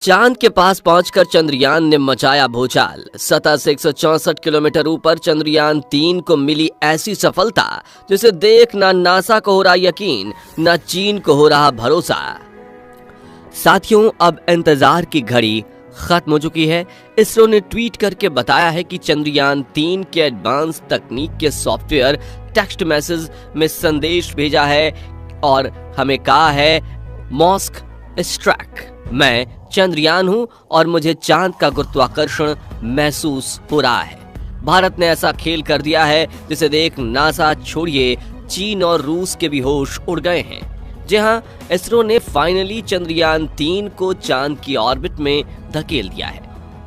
चांद के पास पहुंचकर चंद्रयान ने मचाया भूचाल। सतह से 164 किलोमीटर ऊपर चंद्रयान 3 को मिली ऐसी सफलता जिसे देख ना नासा को हो रहा यकीन, ना चीन को हो रहा भरोसा। साथियों, अब इंतजार की घड़ी खत्म हो चुकी है। इसरो ने ट्वीट करके बताया है कि चंद्रयान 3 के एडवांस तकनीक के सॉफ्टवेयर टेक्स्ट मैसेज में संदेश भेजा है और हमें कहा है, मॉस्क स्ट्रैक, मैं चंद्रयान हूं और मुझे चांद का गुरुत्वाकर्षण महसूस हो रहा है। भारत ने ऐसा खेल कर दिया है जिसे देख नासा छोड़िए चीन और रूस के भी होश उड़ गए हैं। जी हां, इसरो ने फाइनली चंद्रयान 3 को चांद की ऑर्बिट में धकेल दिया है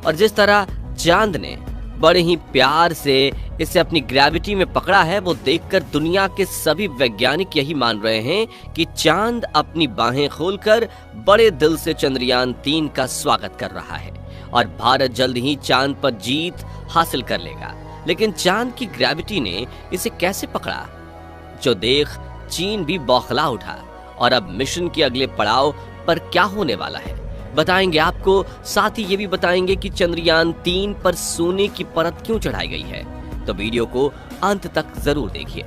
और जिस तरह चांद ने बड़े ही प्यार से इसे अपनी ग्रेविटी में पकड़ा है, वो देखकर दुनिया के सभी वैज्ञानिक यही मान रहे हैं कि चांद अपनी बाहें खोलकर बड़े दिल से चंद्रयान 3 का स्वागत कर रहा है और भारत जल्द ही चांद पर जीत हासिल कर लेगा। लेकिन चांद की ग्रेविटी ने इसे कैसे पकड़ा, जो देख चीन भी बौखला उठा। और अब मिशन के अगले पड़ाव पर क्या होने वाला है बताएंगे आपको। साथ ही ये भी बताएंगे कि चंद्रयान 3 पर सोने की परत क्यों चढ़ाई गई है, तो वीडियो को अंत तक जरूर देखिए।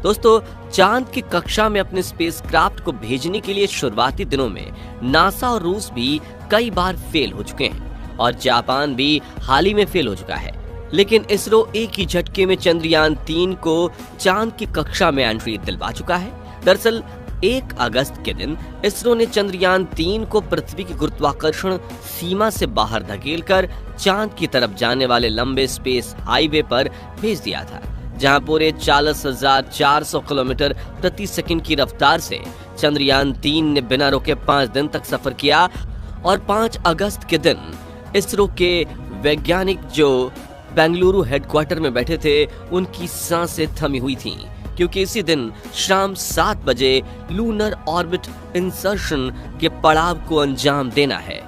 दोस्तों, चांद की कक्षा में अपने स्पेसक्राफ्ट को भेजने के लिए शुरुआती दिनों में नासा और रूस भी कई बार फेल हो चुके हैं और जापान भी हाल ही में फेल हो चुका है। लेकिन इसरो एक ही झटके में चंद्रयान 3 को चांद की कक्षा में एंट्री दिलवा चुका है। दरअसल 1 अगस्त के दिन इसरो ने चंद्रयान 3 को पृथ्वी की गुरुत्वाकर्षण सीमा से बाहर धकेलकर चांद की तरफ जाने वाले लंबे स्पेस हाईवे पर भेज दिया था, जहां पूरे 40,400 किलोमीटर प्रति सेकंड की रफ्तार से चंद्रयान 3 ने बिना रुके 5 दिन तक सफर किया। और 5 अगस्त के दिन इसरो के वैज्ञानिक जो बेंगलुरु हेडक्वार्टर में बैठे थे, उनकी सांसें थमी हुई थीं, क्योंकि इसी दिन शाम 7 बजे लूनर ऑर्बिट इंसर्शन के पड़ाव को अंजाम देना है।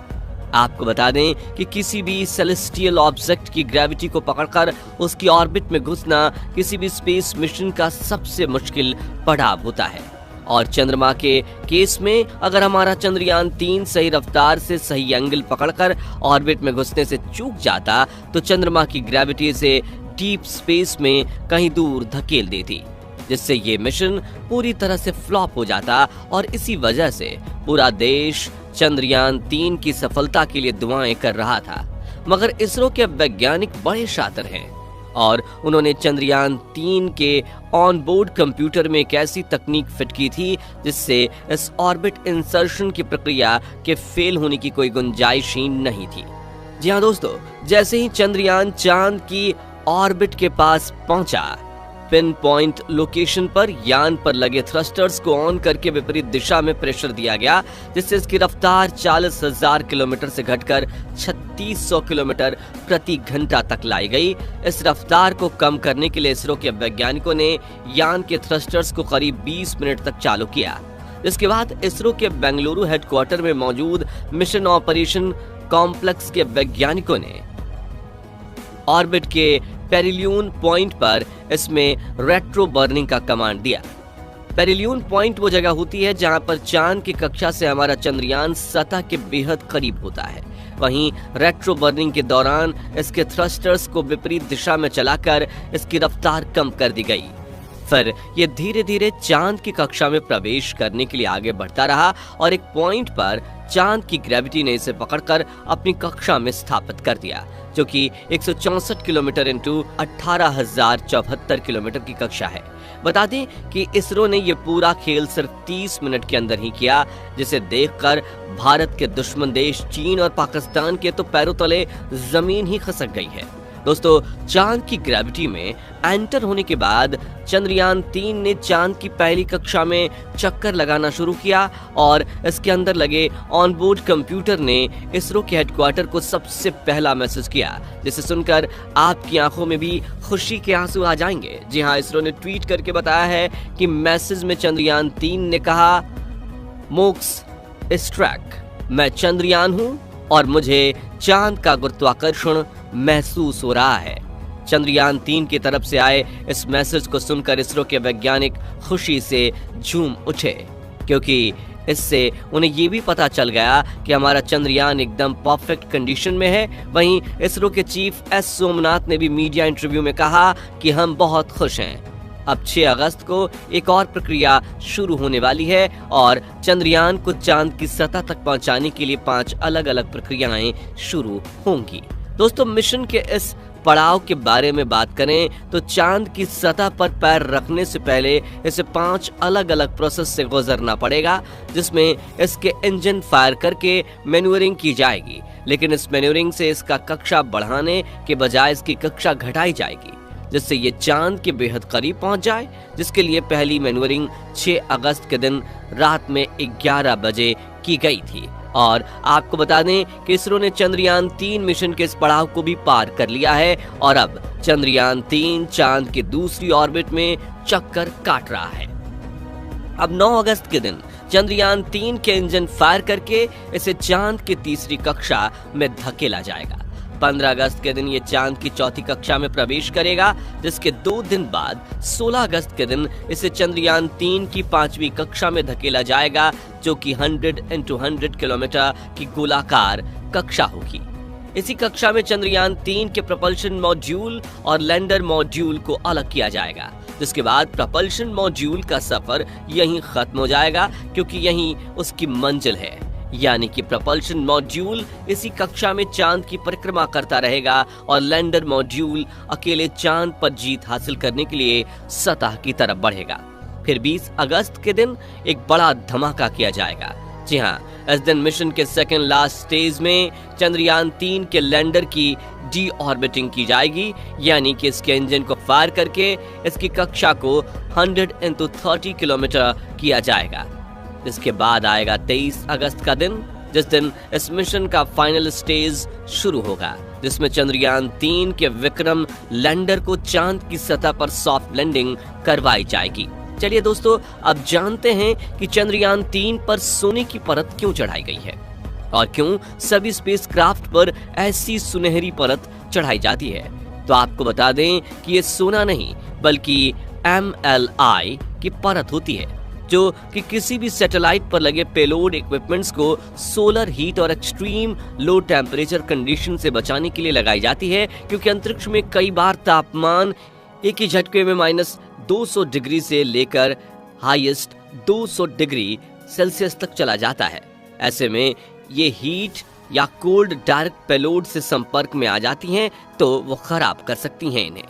आपको बता दें कि किसी भी सेलेस्टियल ऑब्जेक्ट की ग्रेविटी को पकड़कर उसकी ऑर्बिट में घुसना किसी भी स्पेस मिशन का सबसे मुश्किल पड़ाव होता है। और चंद्रमा के केस में अगर हमारा चंद्रयान 3 सही रफ्तार से सही एंगल पकड़कर ऑर्बिट में घुसने से चूक जाता तो चंद्रमा की ग्रेविटी से डीप स्पेस में कहीं दूर धकेल देती, जिससे ये मिशन पूरी तरह से फ्लॉप हो जाता। और इसी वजह से पूरा देश चंद्रयान 3 की सफलता के लिए दुआएं कर रहा था। मगर इसरो के वैज्ञानिक बड़े शातिर हैं और उन्होंने चंद्रयान 3 के ऑन बोर्ड कंप्यूटर में एक ऐसी तकनीक फिट की थी जिससे इस ऑर्बिट इंसर्शन की प्रक्रिया के फेल होने की कोई गुंजाइश ही नहीं थी। जी हाँ दोस्तों, जैसे ही चंद्रयान चांद की ऑर्बिट के पास पहुंचा, पिन पॉइंट लोकेशन पर यान पर लगे थ्रस्टर्स को ऑन करके विपरीत दिशा में प्रेशर दिया गया, जिससे इसकी रफ्तार 40,000 किलोमीटर से घटकर 3600 किलोमीटर प्रति घंटा तक लाई गई। इस रफ्तार को कम करने के लिए इसरो के वैज्ञानिकों ने यान के थ्रस्टर्स को करीब 20 मिनट तक चालू किया। इसके बाद इसरो के बेंगलुरु हेडक्वार्टर में मौजूद मिशन ऑपरेशन कॉम्प्लेक्स के वैज्ञानिकों ने ऑर्बिट के पेरिलियन पॉइंट पर इसमें रेट्रो बर्निंग का कमांड दिया। पेरिलियन पॉइंट वो जगह होती है जहां पर चांद की कक्षा से हमारा चंद्रयान सतह के बेहद करीब होता है। वहीं रेट्रो बर्निंग के दौरान इसके थ्रस्टर्स को विपरीत दिशा में चलाकर इसकी रफ्तार कम कर दी गई। फिर ये धीरे धीरे चांद की कक्षा में प्रवेश करने के लिए आगे बढ़ता रहा और एक पॉइंट पर चांद की ग्रेविटी ने इसे पकड़कर अपनी कक्षा में स्थापित कर दिया, जो कि 164 किलोमीटर इंटू 18,074 किलोमीटर की कक्षा है। बता दें कि इसरो ने यह पूरा खेल सिर्फ 30 मिनट के अंदर ही किया, जिसे देखकर भारत के दुश्मन देश चीन और पाकिस्तान के तो पैरों तले जमीन ही खसक गई है। दोस्तों, चांद की ग्रेविटी में एंटर होने के बाद चंद्रयान 3 ने चांद की पहली कक्षा में चक्कर लगाना शुरू किया और इसके अंदर लगे ऑनबोर्ड कंप्यूटर ने इसरो के हेडक्वार्टर को सबसे पहला मैसेज किया, जिसे सुनकर आपकी आंखों में भी खुशी के आंसू आ जाएंगे। जी हाँ, इसरो ने ट्वीट करके बताया है कि मैसेज में चंद्रयान 3 ने कहा, मॉस्क स्ट्रैक, मैं चंद्रयान हूं और मुझे चांद का गुरुत्वाकर्षण महसूस हो रहा है। चंद्रयान 3 की तरफ से आए इस मैसेज को सुनकर इसरो के वैज्ञानिक खुशी से झूम उठे, क्योंकि इससे उन्हें ये भी पता चल गया कि हमारा चंद्रयान एकदम परफेक्ट कंडीशन में है। वहीं इसरो के चीफ एस सोमनाथ ने भी मीडिया इंटरव्यू में कहा कि हम बहुत खुश हैं। अब 6 अगस्त को एक और प्रक्रिया शुरू होने वाली है और चंद्रयान को चांद की सतह तक पहुंचाने के लिए 5 अलग अलग प्रक्रियाएं शुरू होंगी। दोस्तों, मिशन के इस पड़ाव के बारे में बात करें तो चांद की सतह पर पैर रखने से पहले इसे 5 अलग अलग प्रोसेस से गुजरना पड़ेगा, जिसमें इसके इंजन फायर करके मैन्यूवरिंग की जाएगी। लेकिन इस मैन्यूवरिंग से इसका कक्षा बढ़ाने के बजाय इसकी कक्षा घटाई जाएगी, जिससे ये चांद के बेहद करीब पहुंच जाए, जिसके लिए पहली मैन्यूवरिंग 6 अगस्त के दिन रात में 11 बजे की गई थी। और आपको बता दें कि इसरो ने चंद्रयान 3 मिशन के इस पड़ाव को भी पार कर लिया है और अब चंद्रयान 3 चांद के दूसरी ऑर्बिट में चक्कर काट रहा है। अब 9 अगस्त के दिन चंद्रयान 3 के इंजन फायर करके इसे चांद की तीसरी कक्षा में धकेला जाएगा। 15 अगस्त के दिन ये चांद की चौथी कक्षा में प्रवेश करेगा, जिसके 2 दिन बाद 16 अगस्त के दिन इसे चंद्रयान 3 की 5वीं कक्षा में धकेला जाएगा, जो कि 100 × 100 किलोमीटर की गोलाकार कक्षा होगी। इसी कक्षा में चंद्रयान 3 के propulsion मॉड्यूल और लैंडर मॉड्यूल को अलग किया जाएगा, जिसके बाद propulsion मॉड्यूल का सफर यहीं खत्म हो जाएगा, क्योंकि यहीं उसकी मंजिल है। यानी कि propulsion मॉड्यूल इसी कक्षा में चांद की परिक्रमा करता रहेगा और लैंडर मॉड्यूल अकेले चांद पर जीत हासिल करने के लिए सतह की तरफ बढ़ेगा। फिर 20 अगस्त के दिन एक बड़ा धमाका किया जाएगा। जी हाँ, इस दिन मिशन के सेकेंड लास्ट स्टेज में चंद्रयान 3 के लैंडर की डी ऑर्बिटिंग की जाएगी, यानी कि इसके इंजन को फायर करके इसकी कक्षा को 100 × 30 किलोमीटर किया जाएगा। इसके बाद आएगा 23 अगस्त का दिन, जिस दिन इस मिशन का फाइनल स्टेज शुरू होगा, जिसमें चंद्रयान 3 के विक्रम लैंडर को चांद की सतह पर सॉफ्ट लैंडिंग करवाई जाएगी। चलिए दोस्तों, अब जानते हैं कि चंद्रयान 3 पर सोने की परत क्यों चढ़ाई गई है और क्यों सभी स्पेसक्राफ्ट पर ऐसी सुनहरी परत चढ़ाई जाती है। तो आपको बता दें कि ये सोना नहीं बल्कि MLI की परत होती है, जो कि किसी भी सैटेलाइट पर लगे पेलोड इक्विपमेंट्स को सोलर हीट और एक्सट्रीम लो टेम्परेचर कंडीशन से बचाने के लिए लगाई जाती है, क्योंकि अंतरिक्ष में कई बार तापमान एक ही झटके में -200 डिग्री से लेकर हाईएस्ट 200 डिग्री सेल्सियस तक चला जाता है। ऐसे में ये हीट या कोल्ड डायरेक्ट पेलोड से संपर्क में आ जाती हैं तो वो खराब कर सकती हैं इन्हें।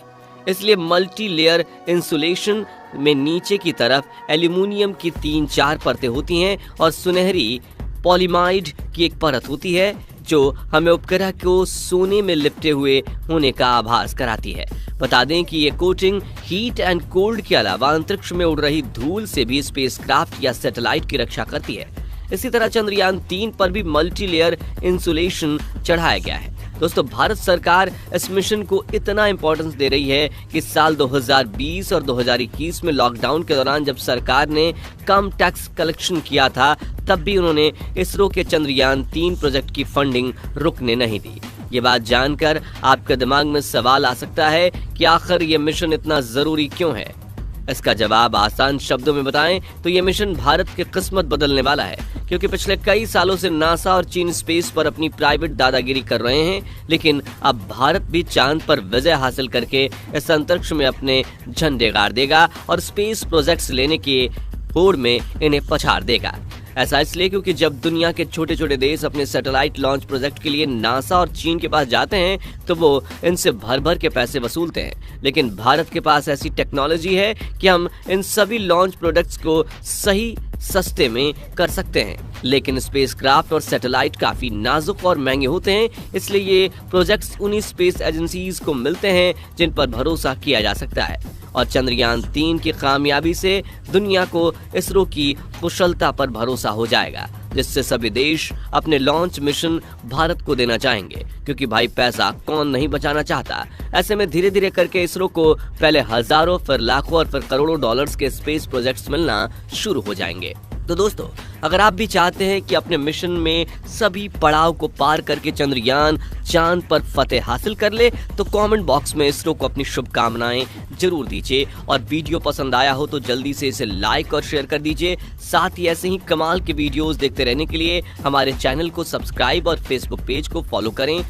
इसलिए मल्टी लेयर इंसुलेशन में नीचे की तरफ एल्यूमिनियम की 3-4 परतें होती हैं और सुनहरी पॉलीमाइड की एक परत होती है, जो हमें उपग्रह को सोने में लिपटे हुए होने का आभास कराती है। बता दें कि ये कोटिंग हीट एंड कोल्ड के अलावा अंतरिक्ष में उड़ रही धूल से भी स्पेसक्राफ्ट या सैटेलाइट की रक्षा करती है। इसी तरह चंद्रयान 3 पर भी मल्टी लेयर इंसुलेशन चढ़ाया गया है। दोस्तों, भारत सरकार इस मिशन को इतना इंपॉर्टेंस दे रही है कि साल 2020 और 2021 में लॉकडाउन के दौरान जब सरकार ने कम टैक्स कलेक्शन किया था, तब भी उन्होंने इसरो के चंद्रयान 3 प्रोजेक्ट की फंडिंग रुकने नहीं दी। ये बात जानकर आपके दिमाग में सवाल आ सकता है कि आखिर ये मिशन इतना जरूरी क्यों है। इसका जवाब आसान शब्दों में बताएं तो ये मिशन भारत की किस्मत बदलने वाला है, क्योंकि पिछले कई सालों से नासा और चीन स्पेस पर अपनी प्राइवेट दादागिरी कर रहे हैं, लेकिन अब भारत भी चांद पर विजय हासिल करके इस अंतरिक्ष में अपने झंडे गाड़ देगा और स्पेस प्रोजेक्ट्स लेने की होड़ में इन्हें पछाड़ देगा। ऐसा इसलिए क्योंकि जब दुनिया के छोटे छोटे देश अपने सैटेलाइट लॉन्च प्रोजेक्ट के लिए नासा और चीन के पास जाते हैं तो वो इनसे भर भर के पैसे वसूलते हैं, लेकिन भारत के पास ऐसी टेक्नोलॉजी है कि हम इन सभी लॉन्च प्रोडक्ट्स को सही सस्ते में कर सकते हैं। लेकिन स्पेसक्राफ्ट और सैटेलाइट काफी नाजुक और महंगे होते हैं, इसलिए ये प्रोजेक्ट्स उन्हीं स्पेस एजेंसीज को मिलते हैं जिन पर भरोसा किया जा सकता है। और चंद्रयान 3 की कामयाबी से दुनिया को इसरो की कुशलता पर भरोसा हो जाएगा, जिससे सभी देश अपने लॉन्च मिशन भारत को देना चाहेंगे, क्योंकि भाई पैसा कौन नहीं बचाना चाहता। ऐसे में धीरे धीरे करके इसरो को पहले हजारों, फिर लाखों और फिर करोड़ों डॉलर्स के स्पेस प्रोजेक्ट्स मिलना शुरू हो जाएंगे। तो दोस्तों, अगर आप भी चाहते हैं कि अपने मिशन में सभी पड़ाव को पार करके चंद्रयान चांद पर फतेह हासिल कर ले, तो कमेंट बॉक्स में इसरो को अपनी शुभकामनाएं जरूर दीजिए। और वीडियो पसंद आया हो तो जल्दी से इसे लाइक और शेयर कर दीजिए। साथ ही ऐसे ही कमाल के वीडियोस देखते रहने के लिए हमारे चैनल को सब्सक्राइब और फेसबुक पेज को फॉलो करें।